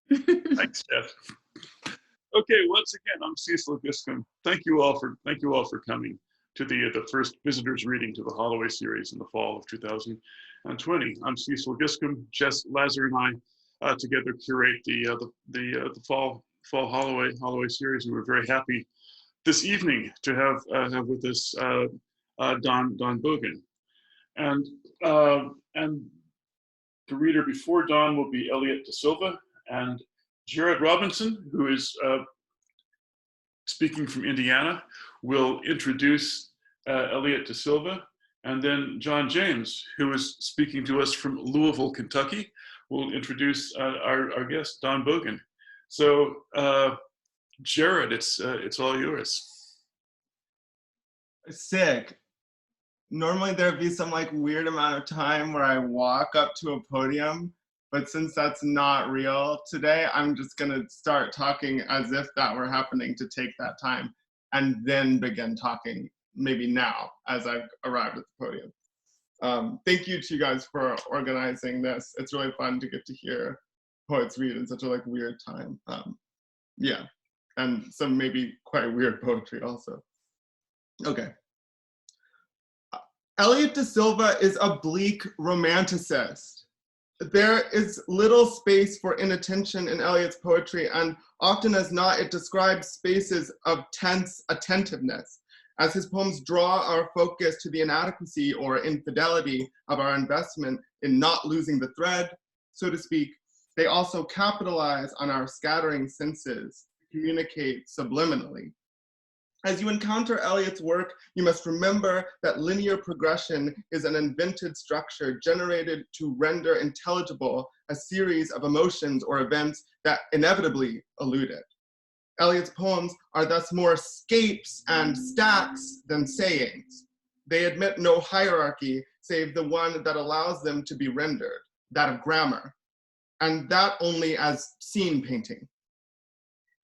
Thanks, Jeff. Okay, once again, I'm Cecil Giscombe. Thank you all for coming to the first visitors reading to the Holloway series in the fall of 2020. I'm Cecil Giscombe. Jess Lazar and I together curate the fall Holloway series, and we're very happy this evening to have with us Don Bogen, and the reader before Don will be Elliot De Silva, and Jared Robinson, who is speaking from Indiana, will introduce Elliot De Silva, and then John James, who is speaking to us from Louisville, Kentucky, will introduce our guest, Don Bogen. So, Jared, it's all yours. Sick. Normally there'd be some like weird amount of time where I walk up to a podium, but since that's not real today, I'm just gonna start talking as if that were happening to take that time and then begin talking maybe now as I've arrived at the podium. Thank you to you guys for organizing this. It's really fun to get to hear poets read in such a like weird time. Yeah, and some maybe quite weird poetry also. Okay. Elliot De Silva is a bleak romanticist. There is little space for inattention in Eliot's poetry, and often as not, it describes spaces of tense attentiveness. As his poems draw our focus to the inadequacy or infidelity of our investment in not losing the thread, so to speak, they also capitalize on our scattering senses, communicate subliminally. As you encounter Eliot's work, you must remember that linear progression is an invented structure generated to render intelligible a series of emotions or events that inevitably elude it. Eliot's poems are thus more scapes and stacks than sayings. They admit no hierarchy save the one that allows them to be rendered, that of grammar, and that only as scene painting.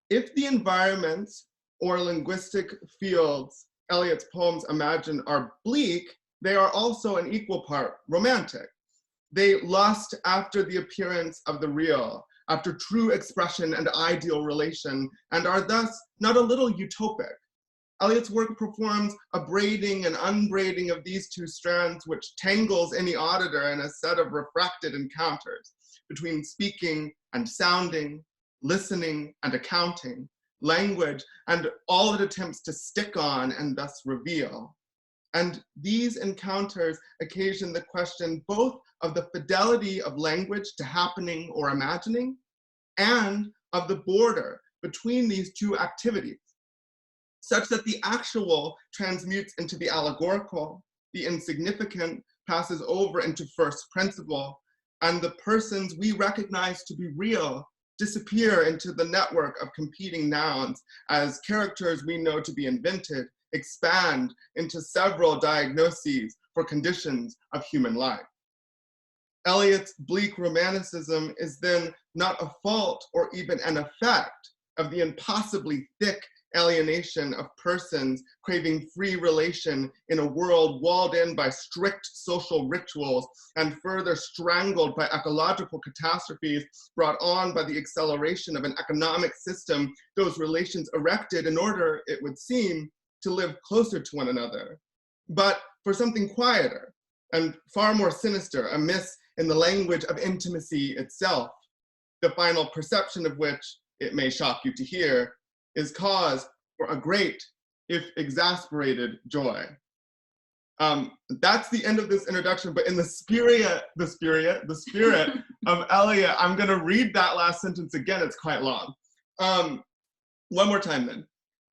If the environments or linguistic fields Eliot's poems imagine are bleak, they are also an equal part romantic. They lust after the appearance of the real, after true expression and ideal relation, and are thus not a little utopic. Eliot's work performs a braiding and unbraiding of these two strands, which tangles any auditor in a set of refracted encounters between speaking and sounding, listening and accounting, language, and all it attempts to stick on and thus reveal. And these encounters occasion the question both of the fidelity of language to happening or imagining, and of the border between these two activities, such that the actual transmutes into the allegorical, the insignificant passes over into first principle, and the persons we recognize to be real disappear into the network of competing nouns as characters we know to be invented expand into several diagnoses for conditions of human life. Eliot's bleak romanticism is then not a fault or even an effect of the impossibly thick alienation of persons craving free relation in a world walled in by strict social rituals and further strangled by ecological catastrophes brought on by the acceleration of an economic system, those relations erected in order, it would seem, to live closer to one another, but for something quieter and far more sinister, amiss in the language of intimacy itself, the final perception of which, it may shock you to hear, is cause for a great, if exasperated, joy. That's the end of this introduction, but in the spirit of Eliot, I'm gonna read that last sentence again, it's quite long. One more time then.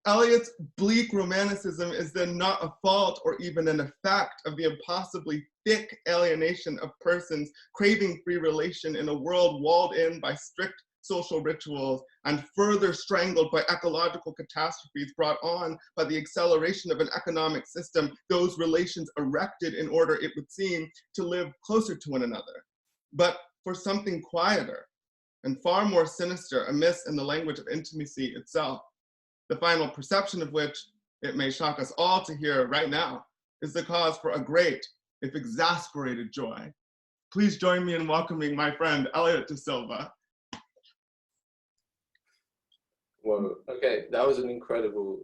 Eliot's bleak romanticism is then not a fault or even an effect of the impossibly thick alienation of persons craving free relation in a world walled in by strict social rituals and further strangled by ecological catastrophes brought on by the acceleration of an economic system, those relations erected in order, it would seem, to live closer to one another, but for something quieter and far more sinister amiss in the language of intimacy itself, the final perception of which, it may shock us all to hear right now, is the cause for a great, if exasperated, joy. Please join me in welcoming my friend, Elliot De Silva. Whoa. Okay, that was an incredible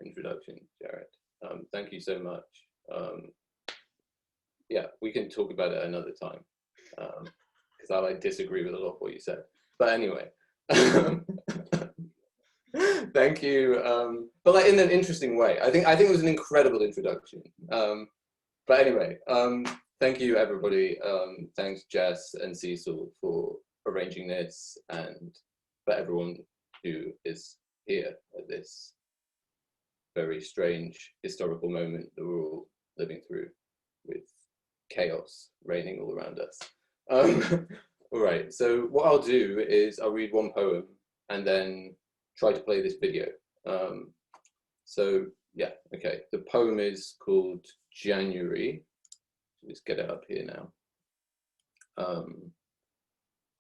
introduction, Jared. Thank you so much. Yeah, we can talk about it another time because I like disagree with a lot of what you said. But anyway, thank you. But like in an interesting way. I think it was an incredible introduction. But anyway, thank you everybody. Thanks Jess and Cecil for arranging this, and for everyone who is here at this very strange historical moment that we're all living through, with chaos reigning all around us. All right, so what I'll do is I'll read one poem and then try to play this video. So yeah, okay, the poem is called January. Let's get it up here now.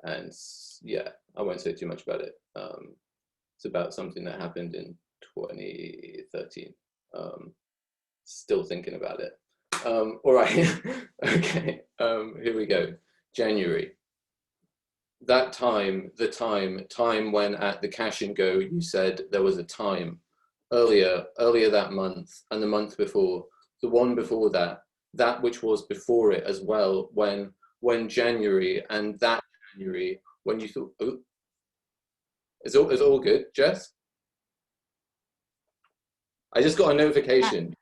And yeah, I won't say too much about it. It's about something that happened in 2013. Still thinking about it. All right, okay, here we go. January. That time, the time when at the Cash and Go you said there was a time. Earlier that month, and the month before, the one before that, that which was before it as well, when January, and that January, when you thought, oh, is all good, Jess? I just got a notification.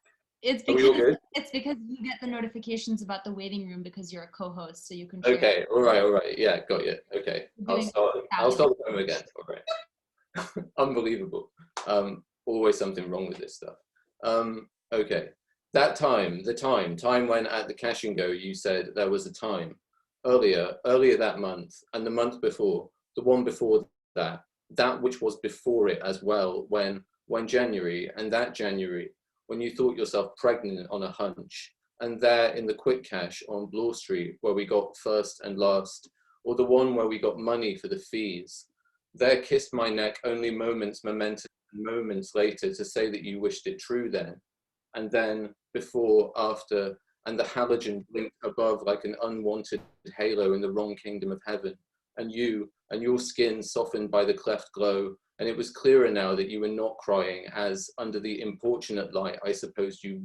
It's because you get the notifications about the waiting room because you're a co-host, so you can share. Okay, all right, yeah, got you. Okay, I'll start the poem again. All right. Unbelievable. Always something wrong with this stuff. Okay, that time, the time when at the Cash and Go you said there was a time. Earlier that month, and the month before, the one before that, that which was before it as well, when January, and that January, when you thought yourself pregnant on a hunch, and there in the Quick Cash on Bloor Street, where we got first and last, or the one where we got money for the fees, there kissed my neck only moments later to say that you wished it true then, and then, before, after, and the halogen blinked above like an unwanted halo in the wrong kingdom of heaven, and you, and your skin softened by the cleft glow, and it was clearer now that you were not crying, as under the importunate light I supposed you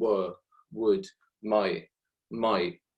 would, might,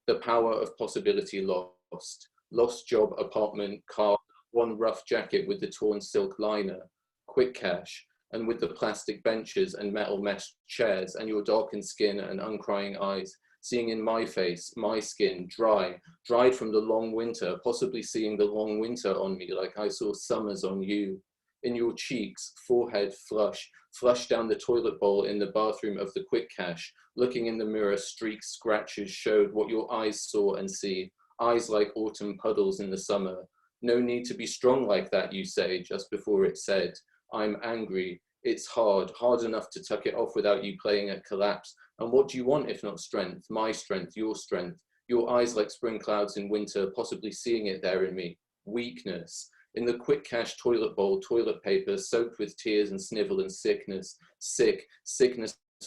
the power of possibility lost job, apartment, car, one rough jacket with the torn silk liner, Quick Cash, and with the plastic benches and metal mesh chairs, and your darkened skin and uncrying eyes, seeing in my face, my skin, dried from the long winter, possibly seeing the long winter on me like I saw summers on you. In your cheeks, forehead flush down the toilet bowl in the bathroom of the Quick Cash, looking in the mirror, streaks, scratches showed what your eyes saw and see, eyes like autumn puddles in the summer. No need to be strong like that, you say, just before it said, I'm angry, it's hard enough to tuck it off without you playing at collapse. And what do you want if not strength, my strength, your eyes like spring clouds in winter, possibly seeing it there in me, weakness. In the Quick Cash toilet bowl, toilet paper soaked with tears and snivel and sickness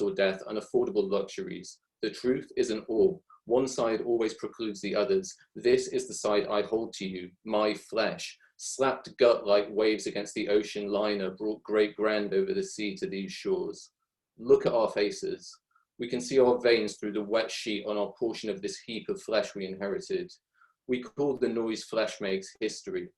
or death, unaffordable luxuries. The truth is an orb. One side always precludes the others. This is the side I hold to you, my flesh. Slapped gut like waves against the ocean liner brought great grand over the sea to these shores. Look at our faces. We can see our veins through the wet sheet on our portion of this heap of flesh we inherited. We call the noise flesh makes history.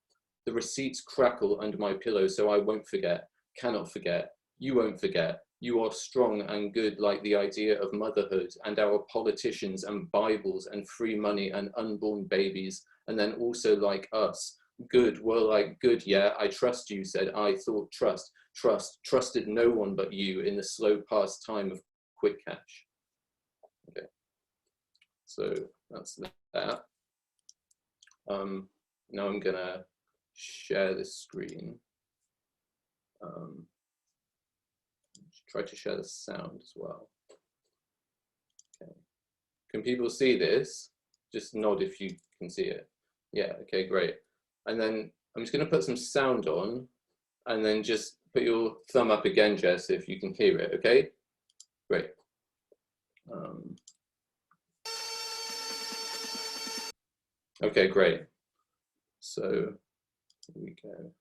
The receipts crackle under my pillow so I won't forget, cannot forget. You won't forget. You are strong and good like the idea of motherhood and our politicians and Bibles and free money and unborn babies, and then also like us. Good, were like good, yeah, I trust you, said I, thought trusted no one but you in the slow past time of Quick Cash. Okay, so that's that. Now I'm gonna share this screen. Try to share the sound as well. Okay. Can people see this? Just nod if you can see it. Yeah, okay, great. And then I'm just going to put some sound on, and then just put your thumb up again, Jess, if you can hear it, okay? Great. Okay, great. So here we go.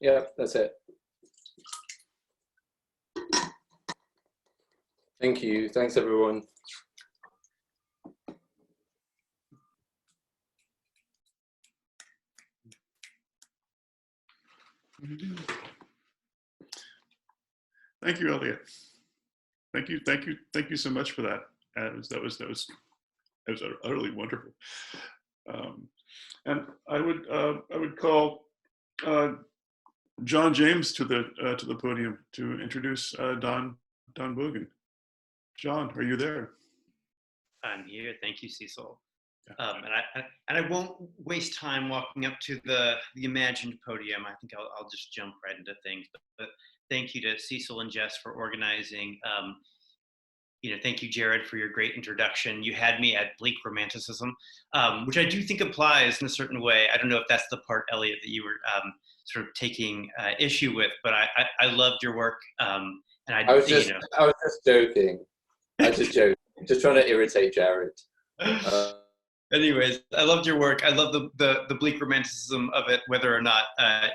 Yeah, that's it. Thank you. Thanks, everyone. Thank you, Elliot. Thank you so much for that. That was utterly wonderful. And I would call John James to the podium to introduce Don Bogen. John, are you there? I'm here. Thank you, Cecil. And I won't waste time walking up to the imagined podium. I think I'll just jump right into things. But thank you to Cecil and Jess for organizing. Thank you, Jared, for your great introduction. You had me at bleak romanticism, which I do think applies in a certain way. I don't know if that's the part, Elliot, that you were sort of taking issue with, but I loved your work. And I was just joking. I was just joking. Just trying to irritate Jared. Anyways, I loved your work. I love the bleak romanticism of it, whether or not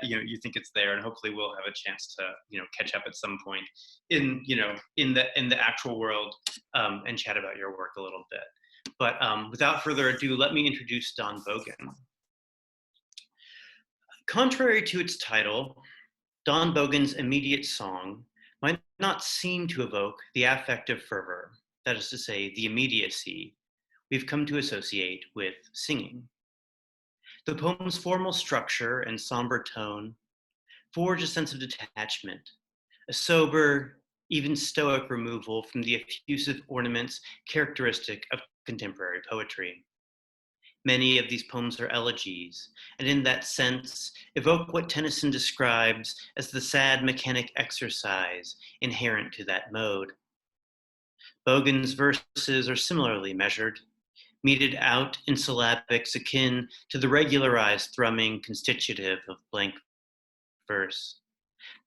you think it's there, and hopefully we'll have a chance to catch up at some point in the actual world and chat about your work a little bit. But without further ado, let me introduce Don Bogen. Contrary to its title, Don Bogen's immediate song might not seem to evoke the affective fervor, that is to say, the immediacy, we've come to associate with singing. The poem's formal structure and somber tone forge a sense of detachment, a sober, even stoic removal from the effusive ornaments characteristic of contemporary poetry. Many of these poems are elegies, and in that sense, evoke what Tennyson describes as the sad mechanic exercise inherent to that mode. Bogen's verses are similarly measured, meted out in syllabics akin to the regularized thrumming constitutive of blank verse.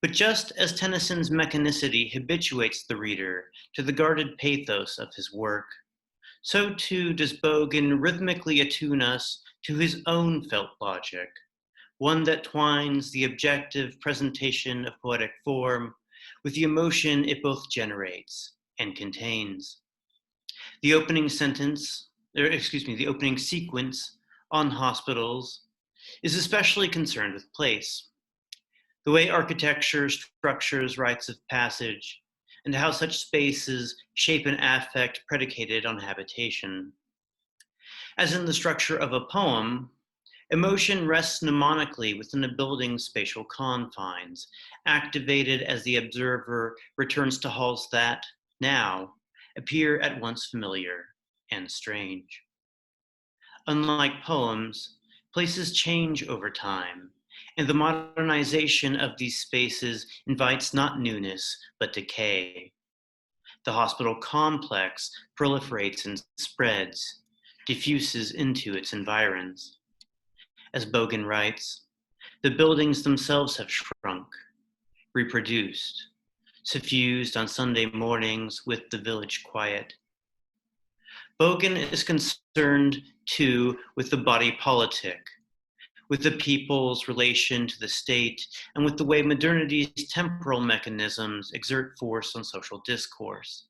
But just as Tennyson's mechanicity habituates the reader to the guarded pathos of his work, so too does Bogen rhythmically attune us to his own felt logic, one that twines the objective presentation of poetic form with the emotion it both generates and contains. The opening sequence on hospitals is especially concerned with place, the way architecture structures rites of passage, and how such spaces shape an affect predicated on habitation. As in the structure of a poem, emotion rests mnemonically within a building's spatial confines, activated as the observer returns to halls that, now, appear at once familiar and strange. Unlike poems, places change over time, and the modernization of these spaces invites not newness, but decay. The hospital complex proliferates and spreads, diffuses into its environs. As Bogen writes, the buildings themselves have shrunk, reproduced, suffused on Sunday mornings with the village quiet. Bogen is concerned too with the body politic, with the people's relation to the state, and with the way modernity's temporal mechanisms exert force on social discourse.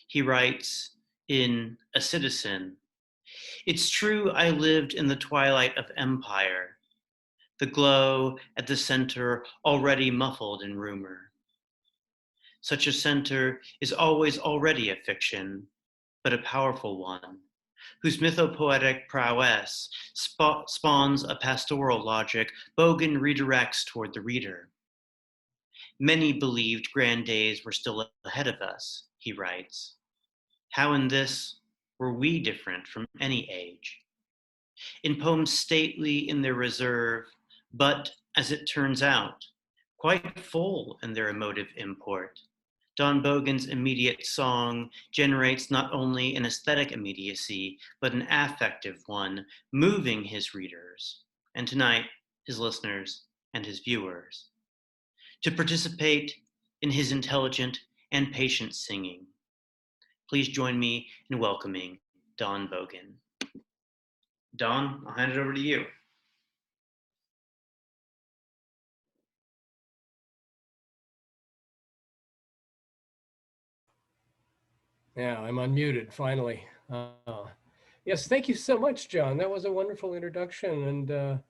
He writes in A Citizen, "It's true I lived in the twilight of empire, the glow at the center already muffled in rumor. Such a center is always already a fiction, but a powerful one, whose mythopoetic prowess spawns a pastoral logic Bogen redirects toward the reader. Many believed grand days were still ahead of us," he writes. "How in this were we different from any age? In poems stately in their reserve, but, as it turns out, quite full in their emotive import, Don Bogen's immediate song generates not only an aesthetic immediacy, but an affective one, moving his readers, and tonight, his listeners and his viewers, to participate in his intelligent and patient singing. Please join me in welcoming Don Bogen. Don, I'll hand it over to you. Yeah, I'm unmuted finally. Yes, thank you so much, John. That was a wonderful introduction. And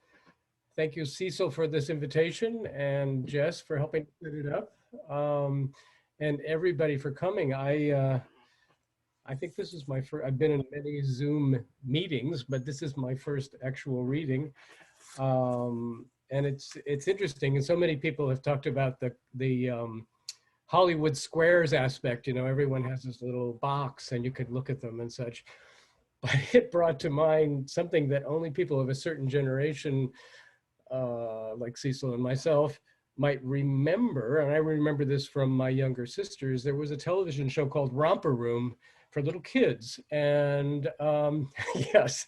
thank you, Cecil, for this invitation, and Jess for helping set it up, and everybody for coming. I think this is my first, I've been in many Zoom meetings, but this is my first actual reading. And it's interesting. And so many people have talked about the Hollywood Squares aspect. You know, everyone has this little box and you could look at them and such. But it brought to mind something that only people of a certain generation, like Cecil and myself, might remember. And I remember this from my younger sisters. There was a television show called Romper Room for little kids. And yes,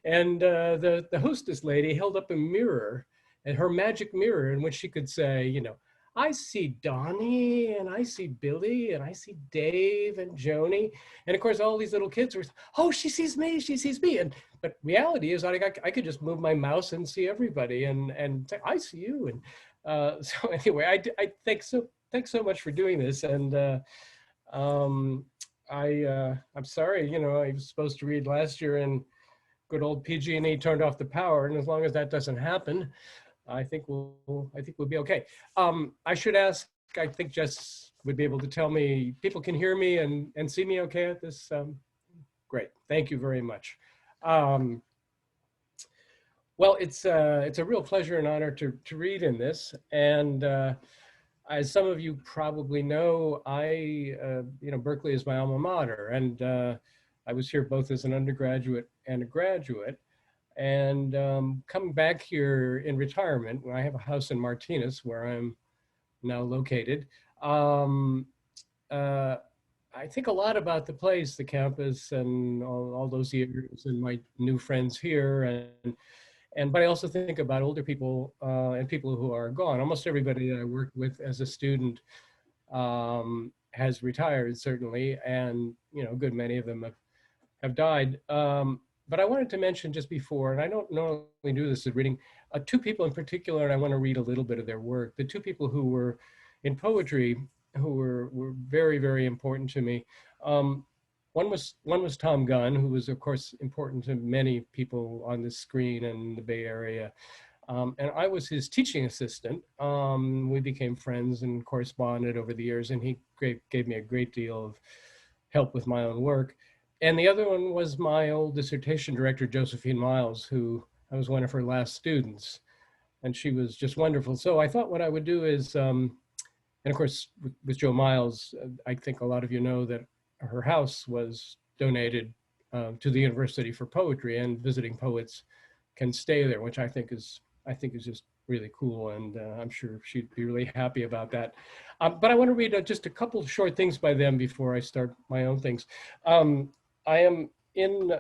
and the hostess lady held up a mirror, and her magic mirror, in which she could say, you know, I see Donnie and I see Billy and I see Dave and Joni. And of course, all these little kids were, oh, she sees me, she sees me. And but reality is I could just move my mouse and see everybody and say, I see you. And so anyway, thanks so much for doing this. And I'm sorry, you know, I was supposed to read last year and good old PG&E turned off the power. And as long as that doesn't happen, I think we'll be okay. I should ask, I think Jess would be able to tell me, people can hear me and see me okay at this? Great, thank you very much. Well, it's a real pleasure and honor to read in this. And as some of you probably know, you know, Berkeley is my alma mater. And I was here both as an undergraduate and a graduate. And coming back here in retirement, I have a house in Martinez where I'm now located. I think a lot about the place, the campus, and all those years, and my new friends here, but I also think about older people and people who are gone. Almost everybody that I worked with as a student has retired, certainly, and you know, a good many of them have died. But I wanted to mention just before, and I don't normally do this at reading, two people in particular, and I want to read a little bit of their work. The two people who were in poetry who were very, very important to me. One was Tom Gunn, who was, of course, important to many people on the screen in the Bay Area. And I was his teaching assistant. We became friends and corresponded over the years, and he gave me a great deal of help with my own work. And the other one was my old dissertation director, Josephine Miles, who I was one of her last students. And she was just wonderful. So I thought what I would do is, and of course, with Jo Miles, I think a lot of you know that her house was donated to the University for Poetry, and visiting poets can stay there, which I think is just really cool, and I'm sure she'd be really happy about that. But I want to read just a couple of short things by them before I start my own things. I am in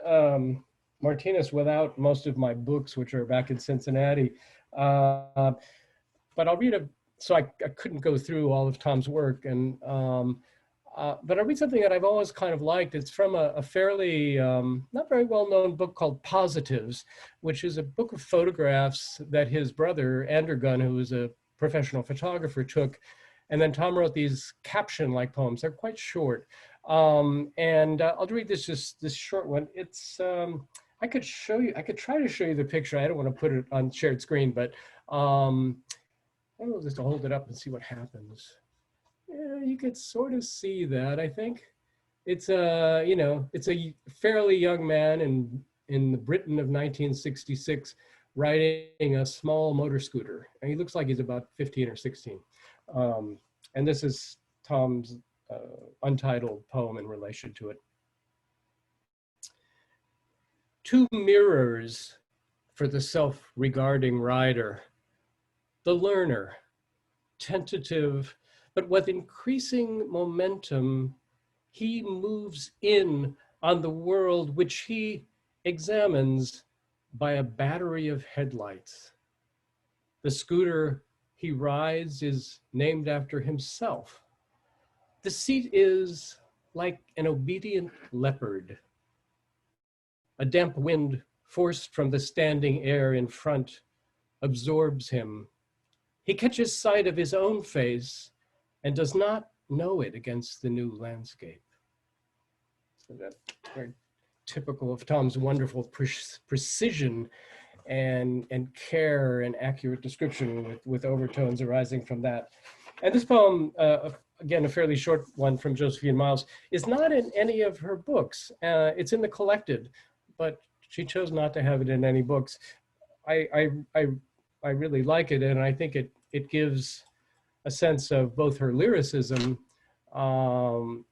Martinez without most of my books, which are back in Cincinnati, but I'll read so I couldn't go through all of Tom's work, and but I'll read something that I've always kind of liked. It's from a fairly, not very well-known book called Positives, which is a book of photographs that his brother, Andrew Gunn, who was a professional photographer, took. And then Tom wrote these caption-like poems. They're quite short. And I'll read this short one. It's, I could try to show you the picture. I don't want to put it on shared screen, but I don't know, just to hold it up and see what happens. Yeah, you could sort of see that, I think. It's you know, it's a fairly young man in the Britain of 1966 riding a small motor scooter. And he looks like he's about 15 or 16. And this is Tom's untitled poem in relation to it. Two mirrors for the self-regarding rider. The learner, tentative, but with increasing momentum, he moves in on the world which he examines by a battery of headlights. The scooter he rides is named after himself. The seat is like an obedient leopard. A damp wind forced from the standing air in front absorbs him. He catches sight of his own face and does not know it against the new landscape. that very typical of Tom's wonderful precision and care and accurate description with overtones arising from that. And this poem, again, a fairly short one from Josephine Miles, is not in any of her books. It's in the collected, but she chose not to have it in any books. I really like it, and I think it gives a sense of both her lyricism,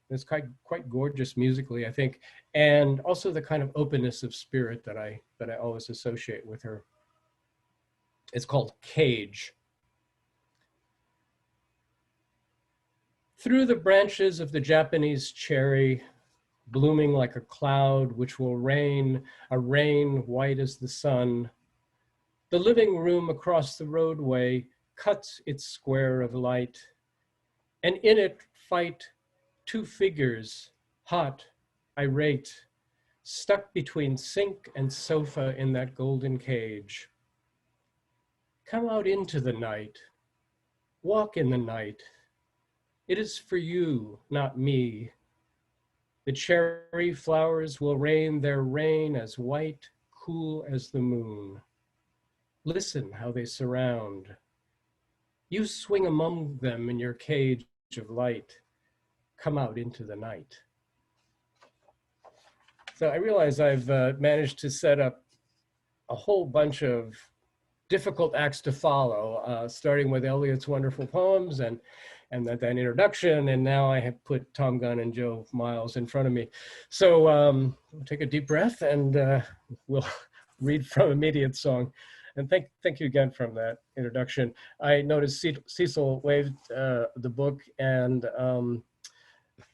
it's quite gorgeous musically, I think, and also the kind of openness of spirit that I always associate with her. It's called Cage. Through the branches of the Japanese cherry, blooming like a cloud which will rain, a rain white as the sun, the living room across the roadway cuts its square of light, and in it fight two figures, hot, irate, stuck between sink and sofa in that golden cage. Come out into the night, walk in the night. It is for you, not me. The cherry flowers will rain their rain as white, cool as the moon. Listen how they surround. You swing among them in your cage of light. Come out into the night. So I realize I've managed to set up a whole bunch of difficult acts to follow, starting with Eliot's wonderful poems and that introduction, and now I have put Tom Gunn and Joe Miles in front of me. So we'll take a deep breath and we'll read from Immediate Song. And thank you again from that introduction. I noticed Cecil waved the book, and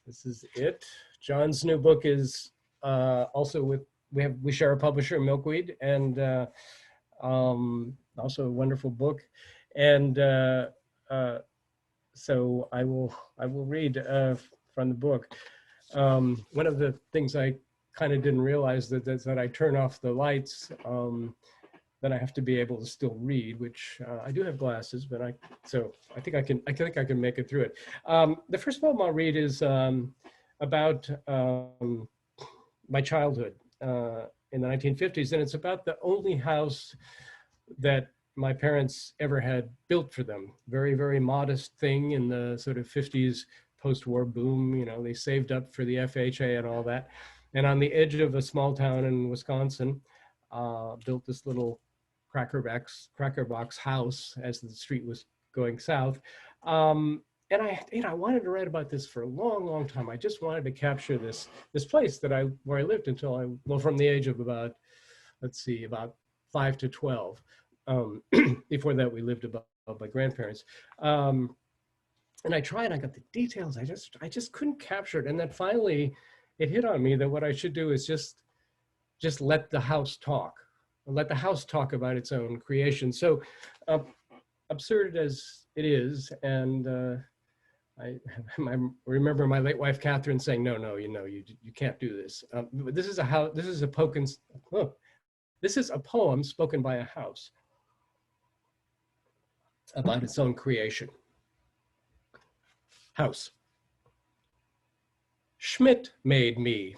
this is it. John's new book is also with, we share a publisher, Milkweed, and also a wonderful book. And so I will read from the book. One of the things I kind of didn't realize that I turn off the lights, then I have to be able to still read, which I do have glasses, but I think I can make it through it. The first poem I'll read is about my childhood in the 1950s, and it's about the only house that my parents ever had built for them. Very, very modest thing in the sort of 50s post-war boom. You know, they saved up for the FHA and all that. And on the edge of a small town in Wisconsin, built this little cracker box house as the street was going south. And I wanted to write about this for a long, long time. I just wanted to capture this place where I lived until from the age of about 5 to 12. Before that, we lived above my grandparents. And I tried, I got the details. I just couldn't capture it. And then finally it hit on me that what I should do is just let the house talk. Let the house talk about its own creation. So absurd as it is, and I remember my late wife Catherine saying, "No, you can't do this." This is a poem spoken by a house about its own creation. House. Schmidt made me.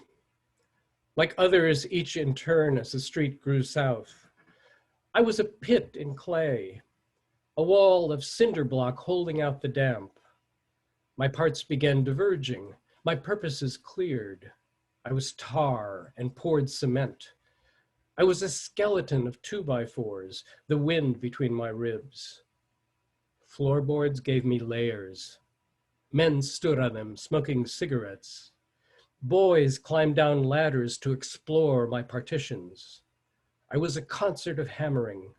Like others, each in turn as the street grew south. I was a pit in clay, a wall of cinder block holding out the damp. My parts began diverging, my purposes cleared. I was tar and poured cement. I was a skeleton of 2x4s, the wind between my ribs. Floorboards gave me layers. Men stood on them, smoking cigarettes. Boys climbed down ladders to explore my partitions. I was a concert of hammering.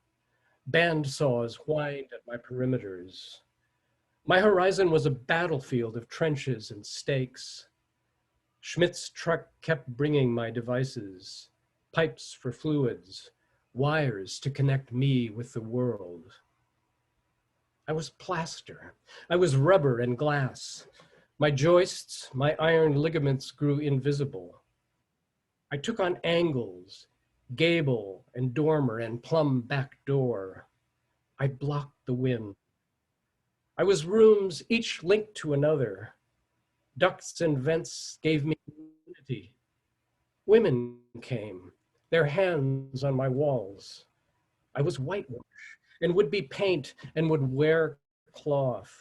Bandsaws whined at my perimeters. My horizon was a battlefield of trenches and stakes. Schmidt's truck kept bringing my devices, pipes for fluids, wires to connect me with the world. I was plaster. I was rubber and glass. My joists, my iron ligaments grew invisible. I took on angles, gable and dormer and plumb back door. I blocked the wind. I was rooms each linked to another. Ducts and vents gave me unity. Women came, their hands on my walls. I was whitewash and would be paint and would wear cloth.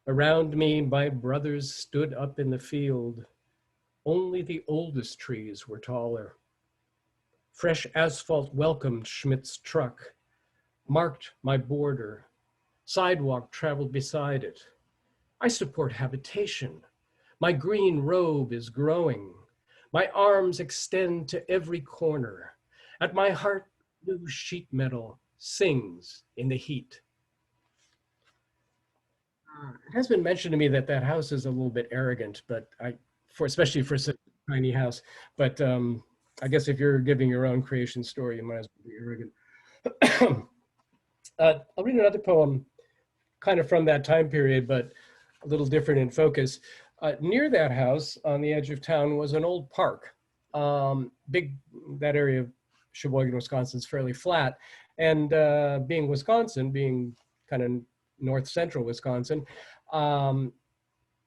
Around me, my brothers stood up in the field. Only the oldest trees were taller. Fresh asphalt welcomed Schmidt's truck, marked my border. Sidewalk traveled beside it. I support habitation. My green robe is growing. My arms extend to every corner. At my heart, blue sheet metal sings in the heat. It has been mentioned to me that that house is a little bit arrogant, but especially for such a tiny house. But I guess if you're giving your own creation story, you might as well be arrogant. I'll read another poem kind of from that time period, but a little different in focus. Near that house on the edge of town was an old park. That area of Sheboygan, Wisconsin is fairly flat. And being Wisconsin, being kind of north central Wisconsin,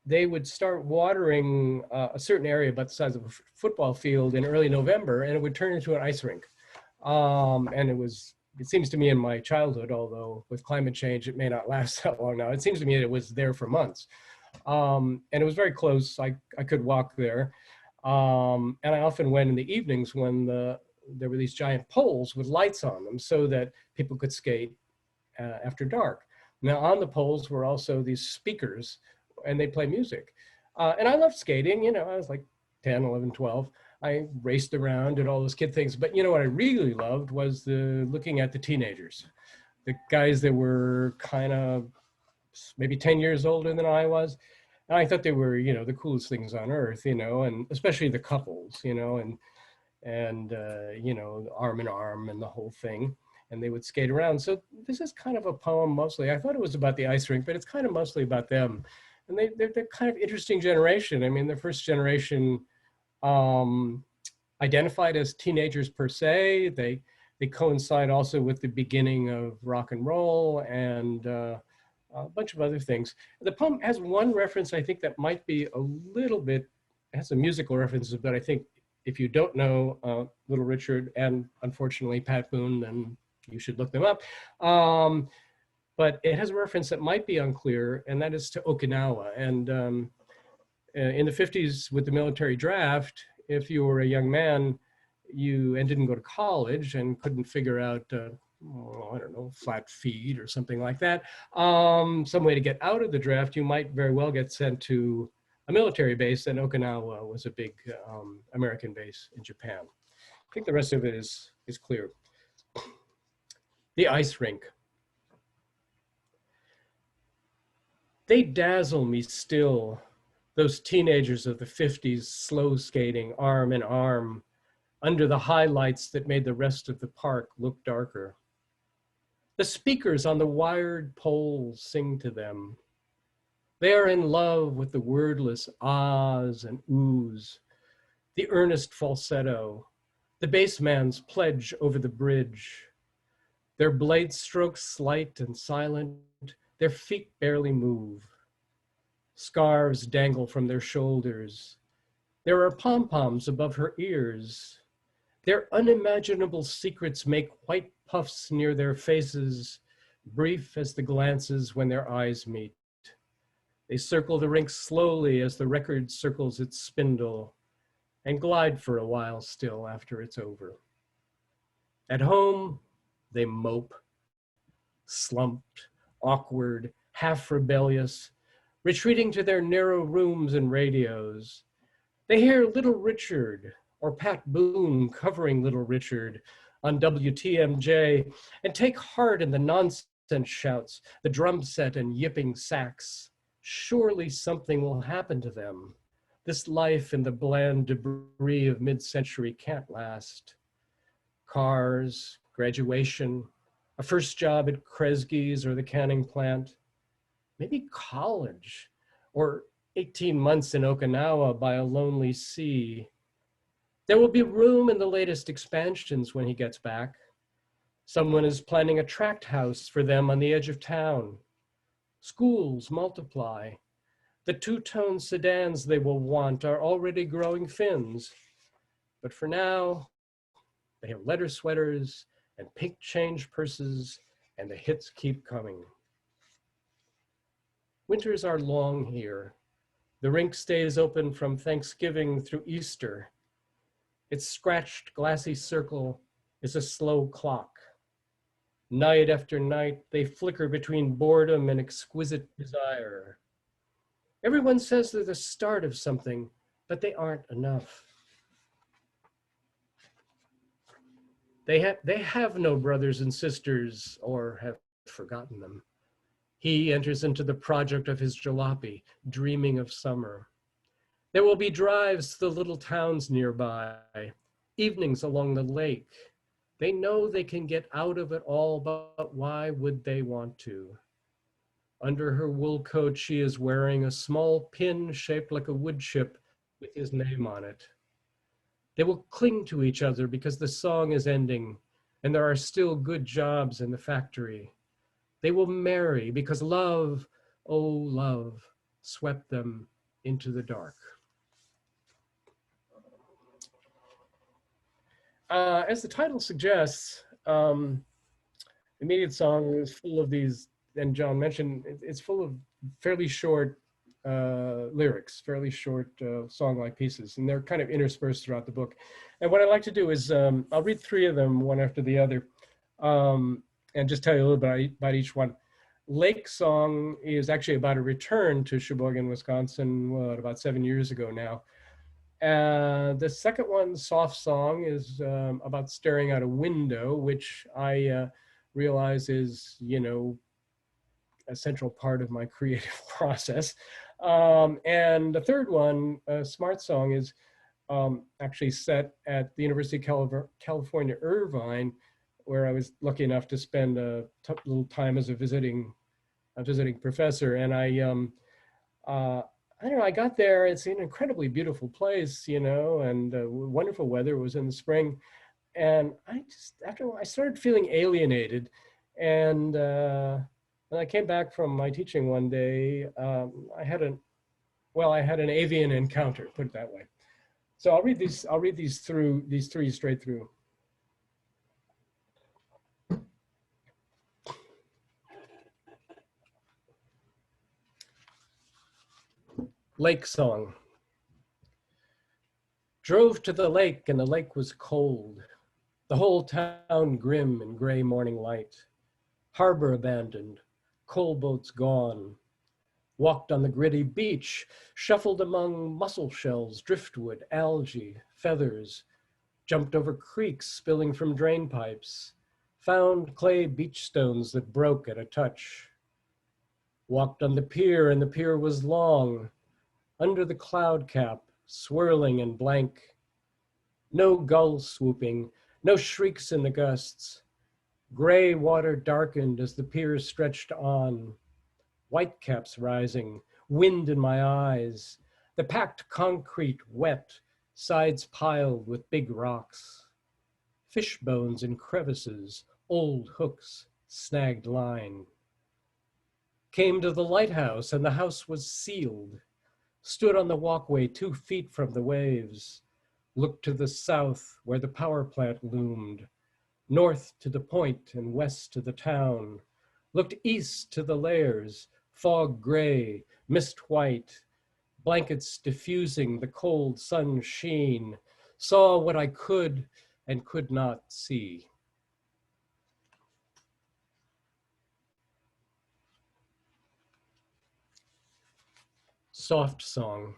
they would start watering a certain area about the size of a football field in early November, and it would turn into an ice rink. And it seems to me in my childhood, although with climate change, it may not last that long now, it seems to me that it was there for months. And it was very close. I could walk there. And I often went in the evenings when there were these giant poles with lights on them so that people could skate after dark. Now on the poles were also these speakers and they play music. And I loved skating, I was like 10, 11, 12. I raced around, did all those kid things. But what I really loved was looking at the teenagers, the guys that were kind of maybe 10 years older than I was. And I thought they were, the coolest things on earth, and especially the couples, and arm in arm and the whole thing. And they would skate around. So this is kind of a poem mostly. I thought it was about the ice rink, but it's kind of mostly about them. And they're kind of interesting generation. I mean, the first generation identified as teenagers per se. They coincide also with the beginning of rock and roll and a bunch of other things. The poem has one reference I think that might be a little bit, has some musical references, but I think if you don't know Little Richard and unfortunately Pat Boone, then you should look them up. But it has a reference that might be unclear, and that is to Okinawa. And in the 50s with the military draft, if you were a young man and didn't go to college and couldn't figure out, I don't know, flat feet or something like that, some way to get out of the draft, you might very well get sent to a military base, and Okinawa was a big American base in Japan. I think the rest of it is clear. The ice rink. They dazzle me still, those teenagers of the 50s slow skating arm in arm under the highlights that made the rest of the park look darker. The speakers on the wired poles sing to them. They are in love with the wordless ahs and oohs, the earnest falsetto, the bassman's pledge over the bridge. Their blade strokes slight and silent, their feet barely move. Scarves dangle from their shoulders. There are pom-poms above her ears. Their unimaginable secrets make white puffs near their faces, brief as the glances when their eyes meet. They circle the rink slowly as the record circles its spindle, and glide for a while still after it's over. At home, they mope, slumped, awkward, half rebellious, retreating to their narrow rooms and radios. They hear Little Richard or Pat Boone covering Little Richard on WTMJ and take heart in the nonsense shouts, the drum set and yipping sax. Surely something will happen to them. This life in the bland debris of mid-century can't last. Cars, graduation, a first job at Kresge's or the canning plant, maybe college, or 18 months in Okinawa by a lonely sea. There will be room in the latest expansions when he gets back. Someone is planning a tract house for them on the edge of town. Schools multiply. The two-tone sedans they will want are already growing fins. But for now, they have letter sweaters and pink change purses, and the hits keep coming. Winters are long here. The rink stays open from Thanksgiving through Easter. Its scratched glassy circle is a slow clock. Night after night, they flicker between boredom and exquisite desire. Everyone says they're the start of something, but they aren't enough. They have no brothers and sisters, or have forgotten them. He enters into the project of his jalopy, dreaming of summer. There will be drives to the little towns nearby, evenings along the lake. They know they can get out of it all, but why would they want to? Under her wool coat, she is wearing a small pin shaped like a wood chip with his name on it. They will cling to each other because the song is ending and there are still good jobs in the factory. They will marry because love, oh love, swept them into the dark. As the title suggests, the immediate song is full of these, and John mentioned, it's full of fairly short lyrics, fairly short song-like pieces, and they're kind of interspersed throughout the book. And what I like to do is, I'll read 3 of them, one after the other, and just tell you a little bit about each one. Lake Song is actually about a return to Sheboygan, Wisconsin, about 7 years ago now. The second one, Soft Song, is about staring out a window, which I realize is, you know, a central part of my creative process. And the third one, Smart Song, is actually set at the University of California, Irvine, where I was lucky enough to spend a little time as a visiting professor. And I don't know, I got there, it's an incredibly beautiful place, you know, and wonderful weather. It was in the spring. And I just, after I started feeling alienated, and when I came back from my teaching one day, I had an avian encounter, put it that way. So I'll read these 3 straight through. Lake Song. Drove to the lake and the lake was cold. The whole town grim in gray morning light. Harbor abandoned, coal boats gone. Walked on the gritty beach, shuffled among mussel shells, driftwood, algae, feathers. Jumped over creeks spilling from drain pipes. Found clay beach stones that broke at a touch. Walked on the pier and the pier was long. Under the cloud cap, swirling and blank. No gulls swooping, no shrieks in the gusts. Gray water darkened as the pier stretched on. Whitecaps rising, wind in my eyes. The packed concrete wet, sides piled with big rocks. Fish bones in crevices, old hooks, snagged line. Came to the lighthouse and the house was sealed. Stood on the walkway 2 feet from the waves. Looked to the south where the power plant loomed. North to the point and west to the town. Looked east to the layers, fog gray, mist white. Blankets diffusing the cold sun sheen. Saw what I could and could not see. Soft Song.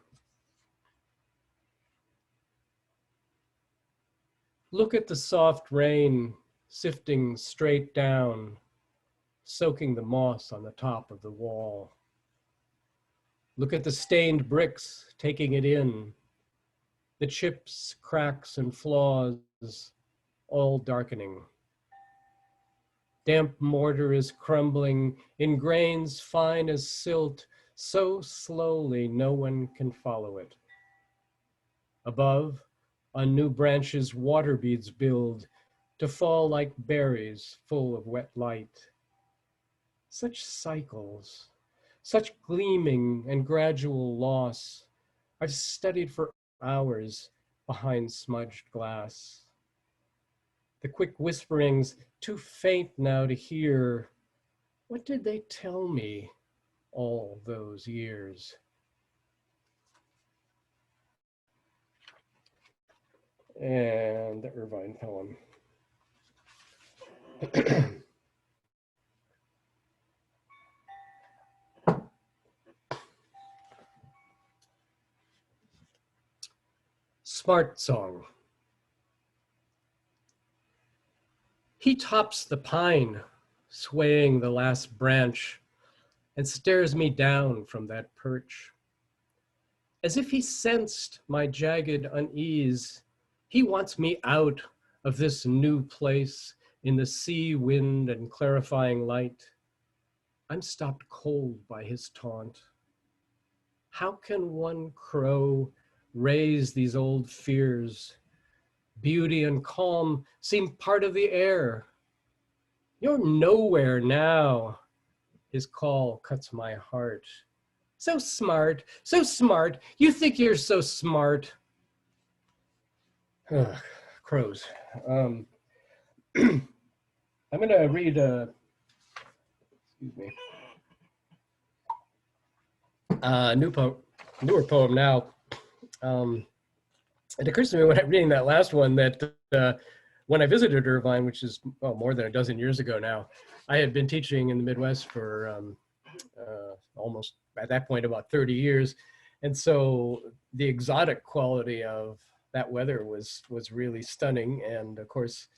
Look at the soft rain sifting straight down, soaking the moss on the top of the wall. Look at the stained bricks taking it in, the chips, cracks, and flaws all darkening. Damp mortar is crumbling in grains fine as silt, so slowly no one can follow it. Above, on new branches, water beads build to fall like berries full of wet light. Such cycles, such gleaming and gradual loss. I've studied for hours, behind smudged glass. The quick whisperings, too faint now to hear. What did they tell me all those years? And the Irvine poem. Smart song. He tops the pine, swaying the last branch, and stares me down from that perch. As if he sensed my jagged unease, he wants me out of this new place in the sea wind and clarifying light. I'm stopped cold by his taunt. How can one crow raise these old fears? Beauty and calm seem part of the air. You're nowhere now. His call cuts my heart. So smart, so smart. You think you're so smart. Ugh, crows. I'm gonna read excuse me, newer poem now. It occurs to me when I'm reading that last one that when I visited Irvine, which is more than a dozen years ago now, I had been teaching in the Midwest for almost, at that point, about 30 years. And so the exotic quality of that weather was really stunning. And of course,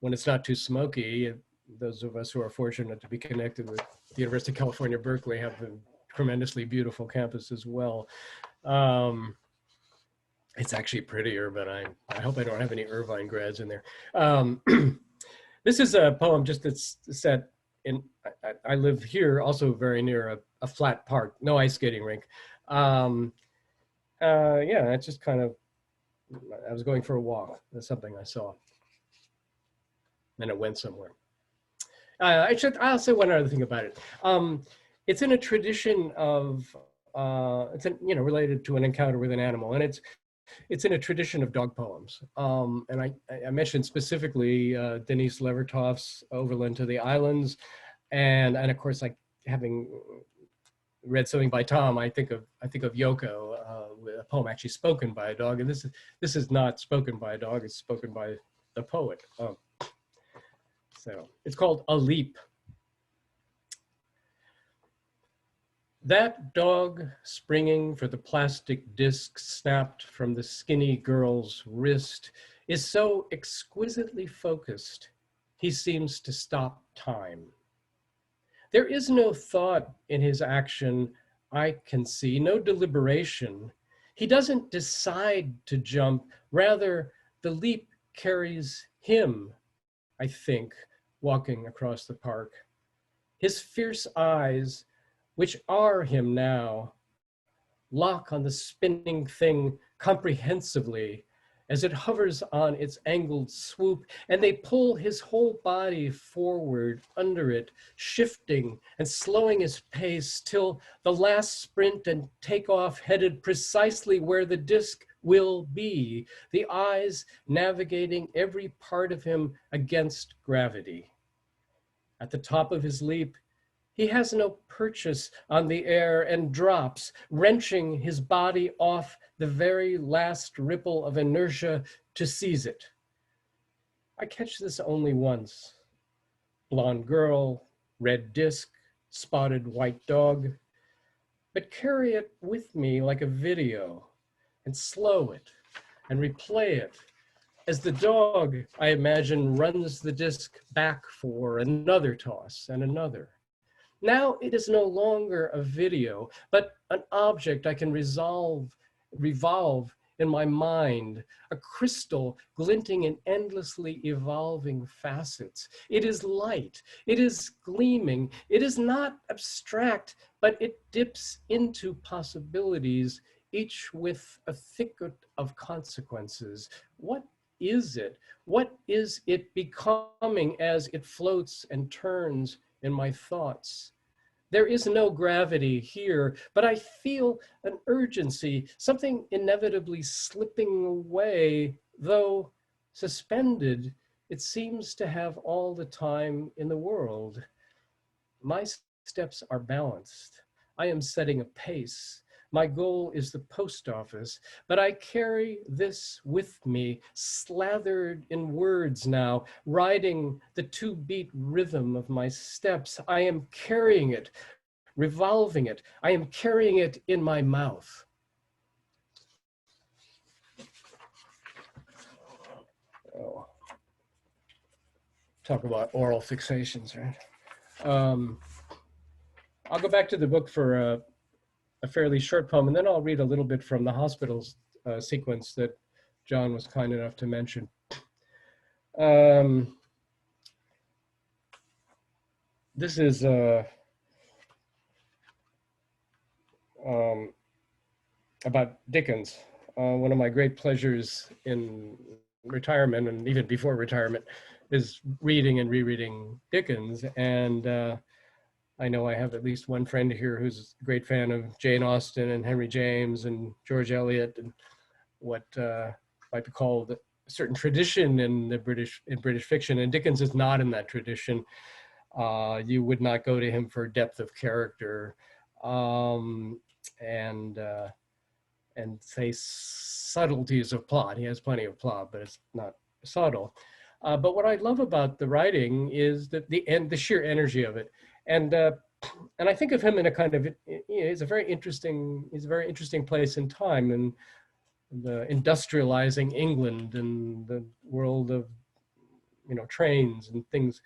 when it's not too smoky, those of us who are fortunate to be connected with the University of California, Berkeley have a tremendously beautiful campus as well. It's actually prettier, but I hope I don't have any Irvine grads in there. This is a poem just that's set in, I live here also very near a flat park, no ice skating rink. Yeah, it's just kind of, I was going for a walk. That's something I saw. And it went somewhere. I'll say one other thing about it. It's in a tradition of, it's related to an encounter with an animal, and it's in a tradition of dog poems. And I mentioned specifically Denise Levertoff's Overland to the Islands, and of course, like having read something by Tom, I think of Yoko, a poem actually spoken by a dog, and this is not spoken by a dog; it's spoken by the poet. So it's called A Leap. That dog springing for the plastic disc snapped from the skinny girl's wrist is so exquisitely focused, he seems to stop time. There is no thought in his action I can see, no deliberation. He doesn't decide to jump, rather the leap carries him, I think, walking across the park. His fierce eyes, which are him now, lock on the spinning thing comprehensively as it hovers on its angled swoop, and they pull his whole body forward under it, shifting and slowing his pace till the last sprint and takeoff headed precisely where the disc will be, the eyes navigating every part of him against gravity. At the top of his leap, he has no purchase on the air and drops, wrenching his body off the very last ripple of inertia to seize it. I catch this only once. Blonde girl, red disc, spotted white dog, but carry it with me like a video and slow it and replay it as the dog, I imagine, runs the disc back for another toss and another. Now it is no longer a video, but an object I can revolve in my mind, a crystal glinting in endlessly evolving facets. It is light, it is gleaming, it is not abstract, but it dips into possibilities, each with a thicket of consequences. What is it? What is it becoming as it floats and turns in my thoughts? There is no gravity here, but I feel an urgency, something inevitably slipping away, though suspended, it seems to have all the time in the world. My steps are balanced. I am setting a pace. My goal is the post office, but I carry this with me, slathered in words now, riding the 2-beat rhythm of my steps. I am carrying it, revolving it. I am carrying it in my mouth. Oh. Talk about oral fixations, right? I'll go back to the book for a fairly short poem, and then I'll read a little bit from the hospital's sequence that John was kind enough to mention. This is about Dickens. One of my great pleasures in retirement, and even before retirement, is reading and rereading Dickens. And I know I have at least one friend here who's a great fan of Jane Austen and Henry James and George Eliot, and what might be called a certain tradition in the British fiction. And Dickens is not in that tradition. You would not go to him for depth of character and say subtleties of plot. He has plenty of plot, but it's not subtle. But what I love about the writing is that the sheer energy of it. And I think of him in a kind of, it's a very interesting place in time, and the industrializing England and the world of, trains and things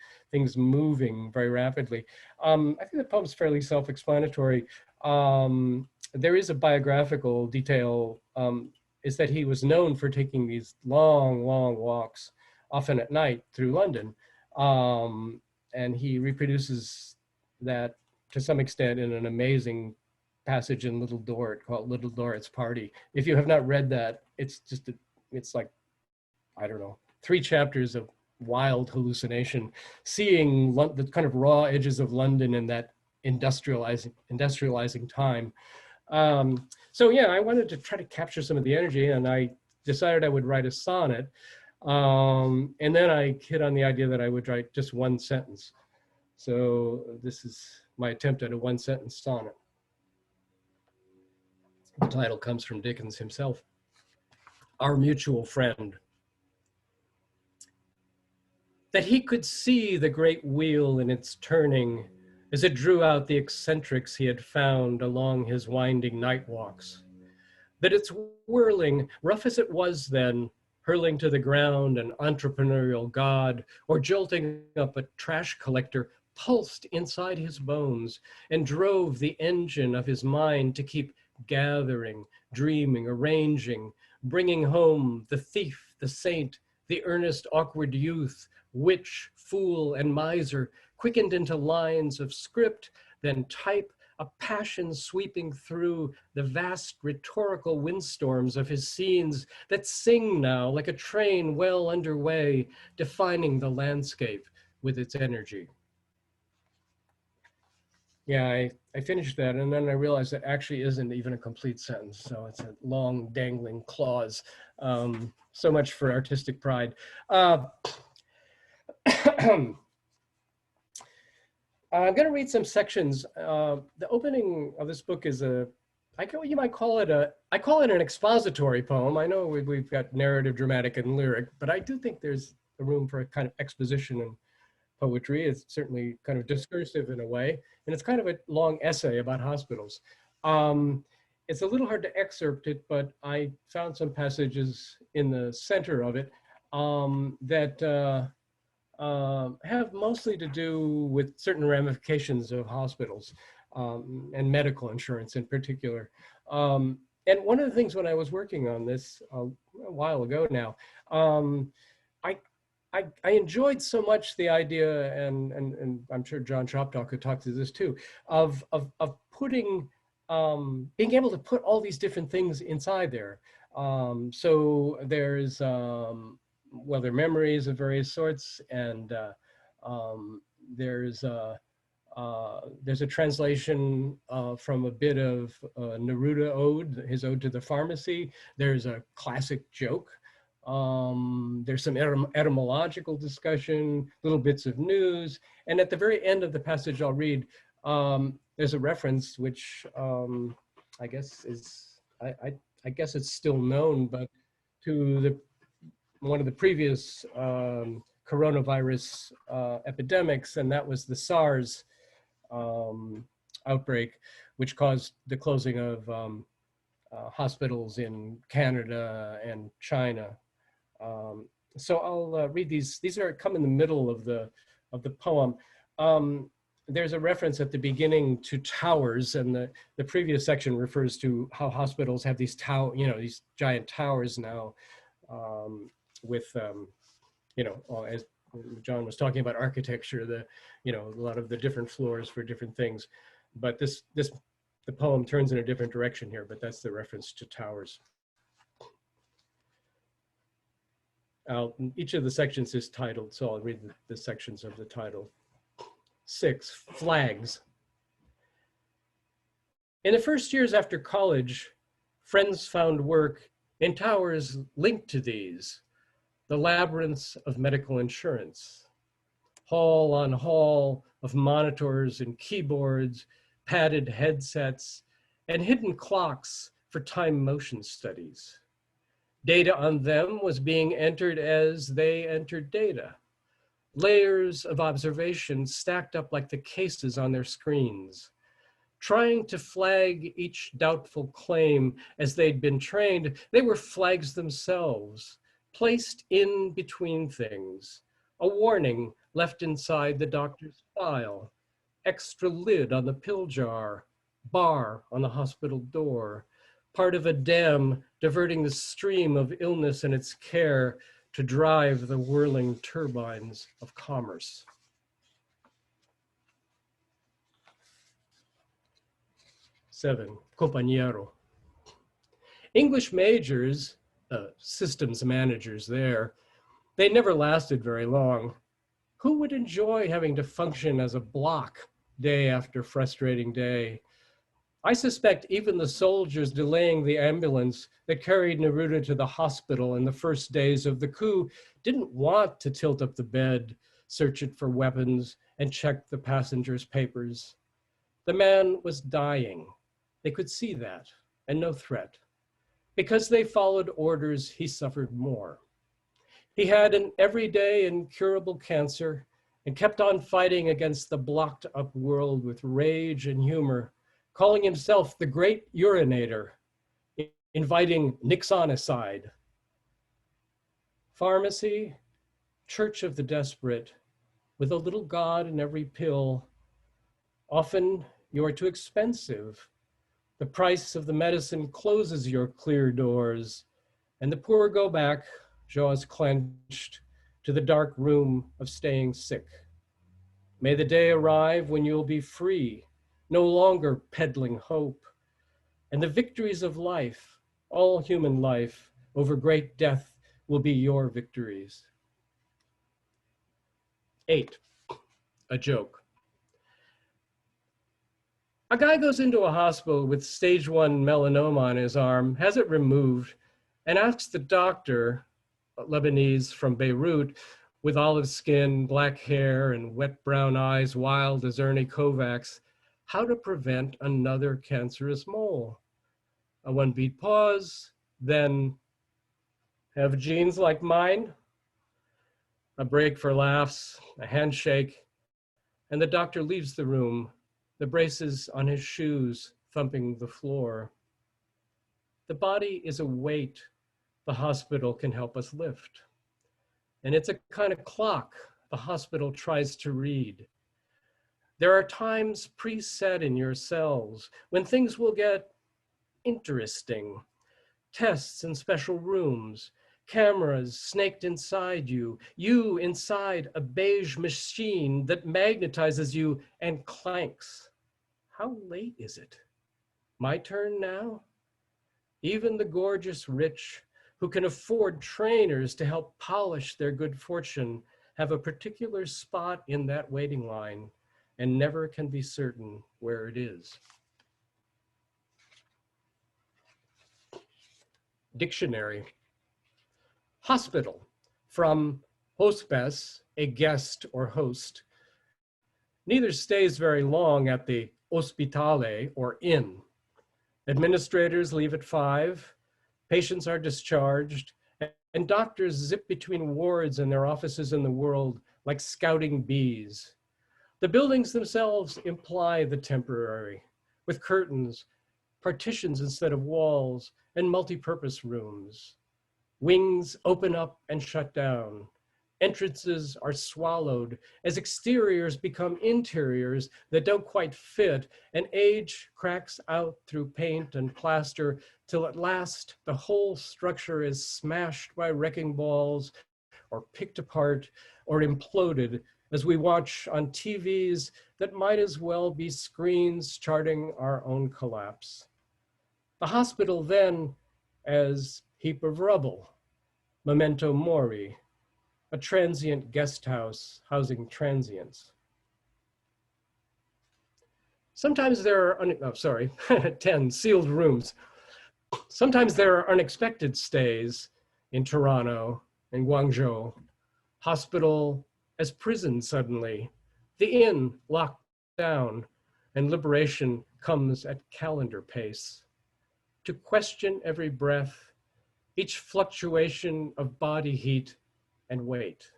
moving very rapidly. I think the poem's fairly self-explanatory. There is a biographical detail, is that he was known for taking these long walks, often at night, through London. And he reproduces that to some extent in an amazing passage in Little Dorrit called Little Dorrit's Party. If you have not read that, it's like, I don't know, 3 chapters of wild hallucination, seeing the kind of raw edges of London in that industrializing time. So yeah, I wanted to try to capture some of the energy, and I decided I would write a sonnet. And then I hit on the idea that I would write just 1 sentence. So this is my attempt at a 1-sentence sonnet. The title comes from Dickens himself. Our mutual friend. That he could see the great wheel in its turning as it drew out the eccentrics he had found along his winding night walks. That its whirling, rough as it was then, hurling to the ground an entrepreneurial god or jolting up a trash collector, pulsed inside his bones and drove the engine of his mind to keep gathering, dreaming, arranging, bringing home the thief, the saint, the earnest, awkward youth, witch, fool, and miser, quickened into lines of script, then type, a passion sweeping through the vast rhetorical windstorms of his scenes that sing now like a train well underway, defining the landscape with its energy. Yeah, I finished that, and then I realized that actually isn't even a complete sentence, so it's a long dangling clause. So much for artistic pride. I'm going to read some sections. The opening of this book is I call it an expository poem. I know we've got narrative, dramatic, and lyric, but I do think there's a room for a kind of exposition and poetry. It's certainly kind of discursive in a way, and it's kind of a long essay about hospitals. It's a little hard to excerpt it, but I found some passages in the center of it that have mostly to do with certain ramifications of hospitals and medical insurance in particular. And one of the things when I was working on this a while ago now, I enjoyed so much the idea, and I'm sure John Choptaw could talk to this too, of putting, being able to put all these different things inside there. So there's, there are memories of various sorts, and there's There's a translation from a bit of Neruda Ode, his Ode to the Pharmacy. There's a classic joke. There's some etymological discussion, little bits of news. And at the very end of the passage I'll read, there's a reference which I guess is, I guess it's still known, but to one of the previous coronavirus epidemics, and that was the SARS outbreak, which caused the closing of hospitals in Canada and China. So I'll read these. These come in the middle of the poem. There's a reference at the beginning to towers, and the previous section refers to how hospitals have these these giant towers now, with as John was talking about architecture, a lot of the different floors for different things. But the poem turns in a different direction here, but that's the reference to towers. Each of the sections is titled, so I'll read the sections of the title. 6, flags. In the first years after college, friends found work in towers linked to these, the labyrinths of medical insurance. Hall on hall of monitors and keyboards, padded headsets, and hidden clocks for time motion studies. Data on them was being entered as they entered data. Layers of observation stacked up like the cases on their screens. Trying to flag each doubtful claim as they'd been trained, they were flags themselves, placed in between things. A warning left inside the doctor's file, extra lid on the pill jar, bar on the hospital door, part of a dam diverting the stream of illness and its care to drive the whirling turbines of commerce. Seven, compañero. English majors, systems managers there, they never lasted very long. Who would enjoy having to function as a block day after frustrating day? I suspect even the soldiers delaying the ambulance that carried Neruda to the hospital in the first days of the coup didn't want to tilt up the bed, search it for weapons, and check the passengers' papers. The man was dying. They could see that, and no threat. Because they followed orders, he suffered more. He had an everyday incurable cancer and kept on fighting against the blocked up world with rage and humor, calling himself the great urinator, inviting Nixonicide. Pharmacy, church of the desperate, with a little God in every pill. Often you are too expensive. The price of the medicine closes your clear doors, and the poor go back, jaws clenched, to the dark room of staying sick. May the day arrive when you'll be free, no longer peddling hope, and the victories of life, all human life, over great death will be your victories. 8, a joke. A guy goes into a hospital with stage 1 melanoma on his arm, has it removed, and asks the doctor, Lebanese from Beirut, with olive skin, black hair, and wet brown eyes, wild as Ernie Kovacs, how to prevent another cancerous mole. A 1-beat pause, then, have genes like mine? A break for laughs, a handshake, and the doctor leaves the room, the braces on his shoes thumping the floor. The body is a weight the hospital can help us lift. And it's a kind of clock the hospital tries to read. There are times preset in your cells when things will get interesting. Tests in special rooms, cameras snaked inside you, you inside a beige machine that magnetizes you and clanks. How late is it? My turn now? Even the gorgeous rich who can afford trainers to help polish their good fortune have a particular spot in that waiting line, and never can be certain where it is. Dictionary. Hospital, from hospes, a guest or host, neither stays very long at the ospitale or inn. Administrators leave at 5, patients are discharged, and doctors zip between wards and their offices in the world like scouting bees. The buildings themselves imply the temporary, with curtains, partitions instead of walls, and multi-purpose rooms. Wings open up and shut down. Entrances are swallowed as exteriors become interiors that don't quite fit, and age cracks out through paint and plaster till at last the whole structure is smashed by wrecking balls or picked apart or imploded as we watch on TVs that might as well be screens charting our own collapse. The hospital then as heap of rubble, memento mori, a transient guest house housing transients. Sometimes there are, 10 sealed rooms. Sometimes there are unexpected stays in Toronto and Guangzhou. Hospital as prison suddenly, the inn locked down, and liberation comes at calendar pace. To question every breath, each fluctuation of body heat, and wait.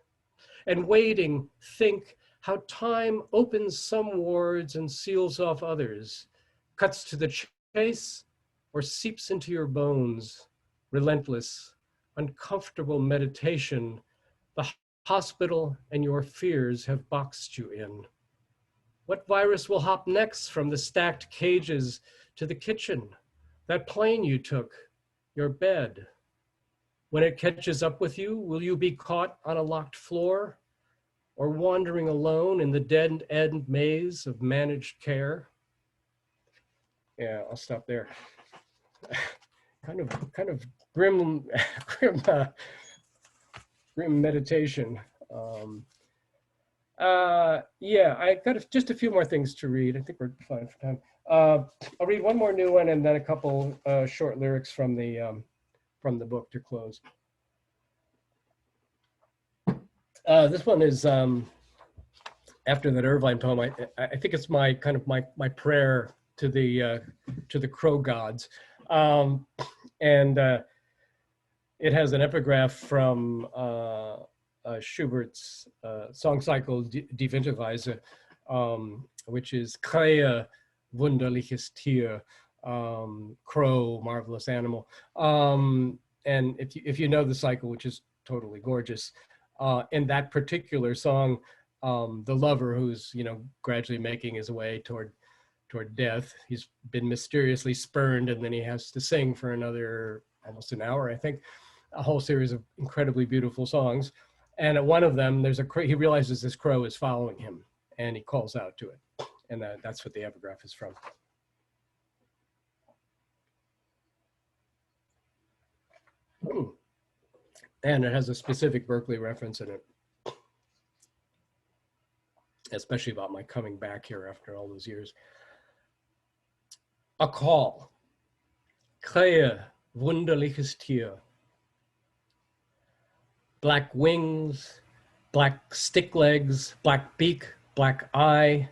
And waiting, think how time opens some wards and seals off others, cuts to the chase, or seeps into your bones. Relentless, uncomfortable meditation, the hospital and your fears have boxed you in. What virus will hop next from the stacked cages to the kitchen, that plane you took, your bed? When it catches up with you, will you be caught on a locked floor or wandering alone in the dead-end maze of managed care? Yeah, I'll stop there. kind of grim, grim meditation. Yeah, I got just a few more things to read. I think we're fine for time. I'll read one more new one and then a couple short lyrics from the book to close. This one is after that Irvine poem. I think it's my prayer to the crow gods, and it has an epigraph from Schubert's song cycle Die Winterreise, which is Krähe, wunderliches Tier, crow, marvelous animal. And if you know the cycle, which is totally gorgeous, in that particular song, the lover who's gradually making his way toward death, he's been mysteriously spurned, and then he has to sing for another almost an hour, I think, a whole series of incredibly beautiful songs. And at one of them, there's he realizes this crow is following him, and he calls out to it, and that's what the epigraph is from. And it has a specific Berkeley reference in it, especially about my coming back here after all those years. A call. Krähe, wunderliches Tier. Black wings, black stick legs, black beak, black eye.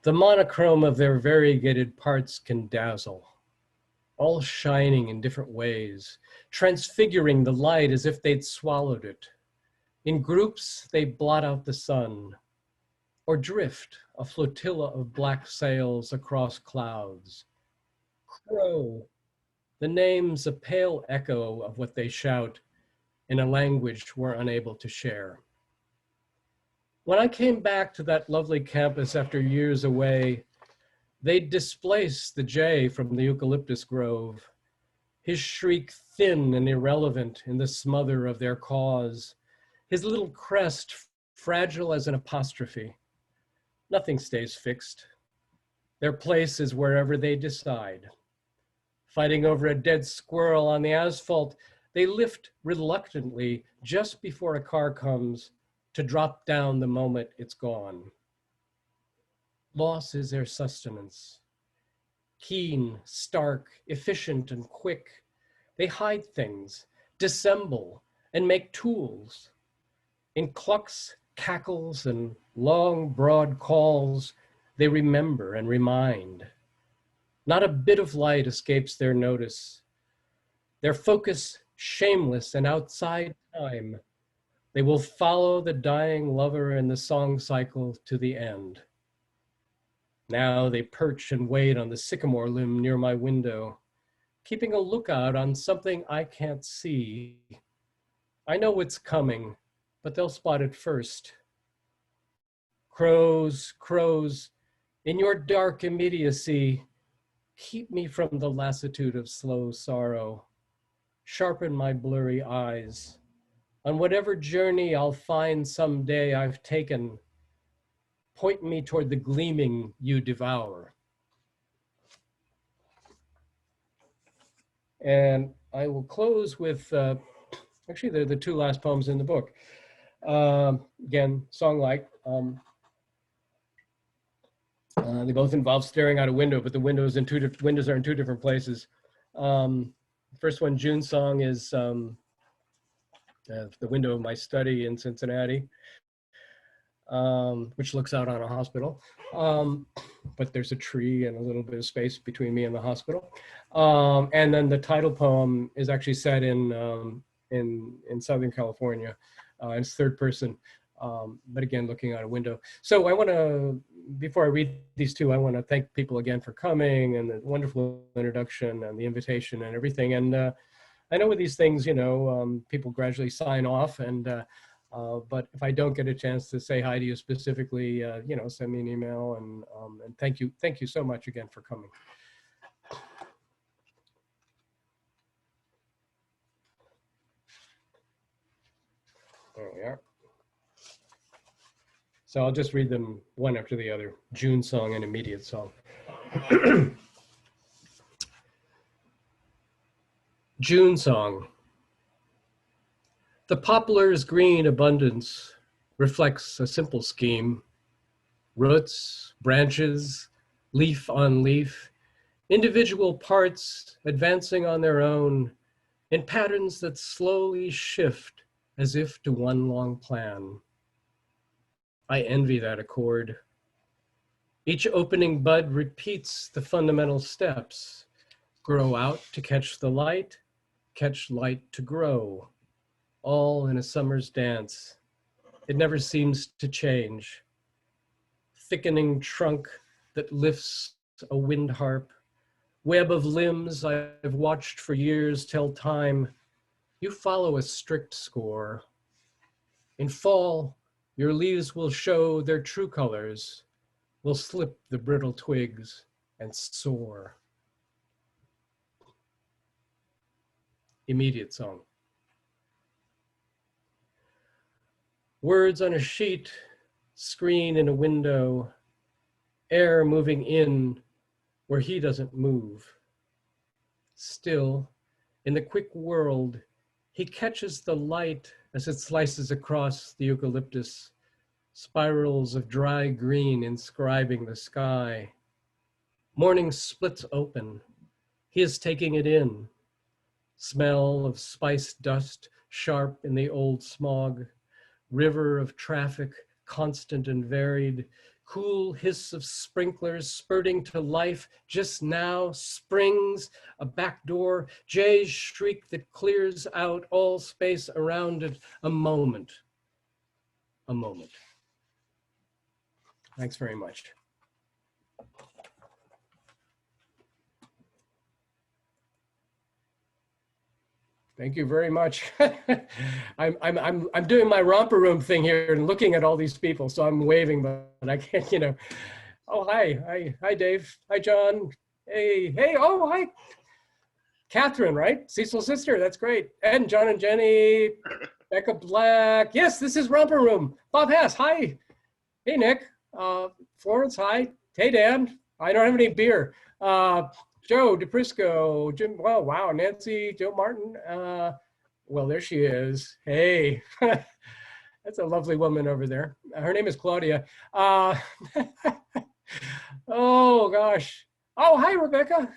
The monochrome of their variegated parts can dazzle, all shining in different ways, transfiguring the light as if they'd swallowed it. In groups, they blot out the sun, or drift, a flotilla of black sails across clouds. Crow, the name's a pale echo of what they shout in a language we're unable to share. When I came back to that lovely campus after years away, they'd displaced the jay from the eucalyptus grove, his shriek thin and irrelevant in the smother of their cause, his little crest fragile as an apostrophe. Nothing stays fixed. Their place is wherever they decide. Fighting over a dead squirrel on the asphalt, they lift reluctantly just before a car comes to drop down the moment it's gone. Loss is their sustenance. Keen, stark, efficient, and quick, they hide things, dissemble, and make tools. In clucks, cackles, and long, broad calls, they remember and remind. Not a bit of light escapes their notice. Their focus shameless and outside time. They will follow the dying lover in the song cycle to the end. Now they perch and wait on the sycamore limb near my window, keeping a lookout on something I can't see. I know what's coming, but they'll spot it first. Crows, crows, in your dark immediacy, keep me from the lassitude of slow sorrow. Sharpen my blurry eyes. On whatever journey I'll find someday I've taken, point me toward the gleaming you devour. And I will close with, actually they're the two last poems in the book. Again, song-like. They both involve staring out a window, but the windows are in two different places. The first one, June Song, is the window of my study in Cincinnati, which looks out on a hospital. But there's a tree and a little bit of space between me and the hospital. And then the title poem is actually set in Southern California. It's third person, but again, looking out a window. So I want to, before I read these two, I want to thank people again for coming and the wonderful introduction and the invitation and everything. And I know with these things, you know, people gradually sign off, and but if I don't get a chance to say hi to you specifically, you know, send me an email, and thank you so much again for coming. There we are. So I'll just read them one after the other. June Song and Immediate Song. June Song. The poplar's green abundance reflects a simple scheme. Roots, branches, leaf on leaf, individual parts advancing on their own in patterns that slowly shift as if to one long plan. I envy that accord. Each opening bud repeats the fundamental steps. Grow out to catch the light, catch light to grow, all in a summer's dance. It never seems to change. Thickening trunk that lifts a wind harp, web of limbs I've watched for years tell time, you follow a strict score. In fall, your leaves will show their true colors, will slip the brittle twigs and soar. Immediate Song. Words on a sheet, screen in a window, air moving in where he doesn't move. Still, in the quick world, he catches the light as it slices across the eucalyptus, spirals of dry green inscribing the sky. Morning splits open. He is taking it in. Smell of spiced dust, sharp in the old smog. River of traffic, constant and varied. Cool hiss of sprinklers spurting to life. Just now, springs, a back door, Jay's shriek that clears out all space around it. A moment. A moment. Thanks very much. Thank you very much. I'm doing my romper room thing here and looking at all these people, so I'm waving, but I can't, you know. Oh, hi, Dave. Hi, John. Hey, oh, hi. Catherine, right? Cecil's sister, that's great. And John and Jenny, Becca Black. Yes, this is romper room. Bob Hess, hi. Hey, Nick. Florence, hi. Hey, Dan. I don't have any beer. Joe DePrisco, Jim, well, wow, Nancy, Joe Martin. Well, there she is. Hey, that's a lovely woman over there. Her name is Claudia. Oh gosh. Oh, hi, Rebecca.